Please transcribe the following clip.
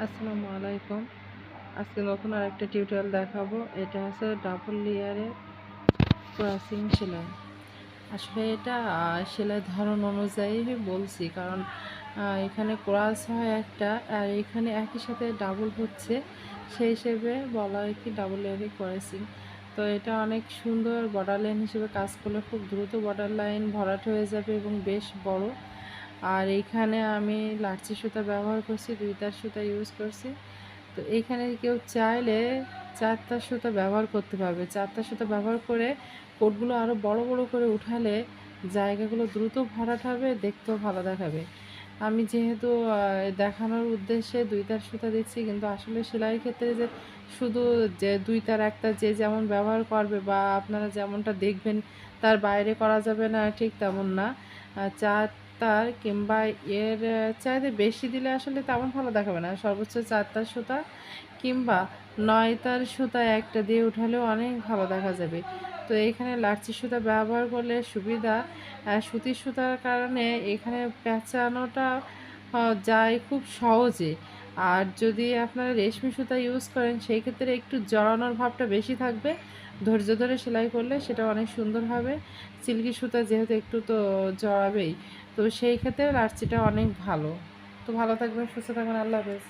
আসসালামু আলাইকুম। আজকে নতুন আরেকটা টিউটোরিয়াল দেখাবো। এটা হচ্ছে ডাবল লেয়ারের ক্রসিং সেলাই। আসলে এটা সেলাই ধরন অনুযায়ী বলছি, কারণ এখানে ক্রস হয় একটা, আর এখানে একই সাথে ডাবল হচ্ছে, সেই হিসেবে বলা হয় কি ডাবল লেয়ারের ক্রসিং। তো এটা অনেক সুন্দর বর্ডার লাইন হিসেবে কাজ করলে খুব দ্রুত বর্ডার লাইন ভরাট হয়ে যাবে এবং বেশ বড়। আর এইখানে আমি লাচ্ছি সুতা ব্যবহার করছি, 2 তার সুতা ইউজ করছি। তো এইখানে কেউ চাইলে 4 তার সুতা ব্যবহার করতে পারবে। 4 তার সুতা ব্যবহার করে কোটগুলো আরও বড় বড় করে উঠালে জায়গাগুলো দ্রুত ভরাট হবে, দেখতেও ভালো দেখাবে। আমি যেহেতু দেখানোর উদ্দেশ্যে 2 তার সুতা দিচ্ছি, কিন্তু আসলে সেলাইয়ের ক্ষেত্রে যে শুধু যে 2 তার 1 তার যে যেমন ব্যবহার করবে বা আপনারা যেমনটা দেখবেন তার বাইরে করা যাবে না, ঠিক তেমন না। 4 তার কিংবা এর চাইতে বেশি দিলে আসলে তেমন ভালো দেখাবে না। সর্বোচ্চ 4 তার সুতা কিংবা 9 তার সুতা একটা দিয়ে উঠালেও অনেক ভালো দেখা যাবে। তো এখানে লাচ্ছি সুতা ব্যবহার করলে সুবিধা, সুতির সুতার কারণে এখানে পেঁচানোটা যায় খুব সহজে। আর যদি আপনারা রেশমি সুতা ইউজ করেন, সেই ক্ষেত্রে একটু জড়ানোর ভাবটা বেশি থাকবে। ধৈর্য ধরে সেলাই করলে সেটা অনেক সুন্দর হবে। সিল্কি সুতা যেহেতু একটু তো জড়াবেই, তো সেই ক্ষেত্রে লাচ্ছিটা অনেক ভালো। তো ভালো থাকবেন, সুস্থ থাকবেন, আল্লাহ হাফেজ।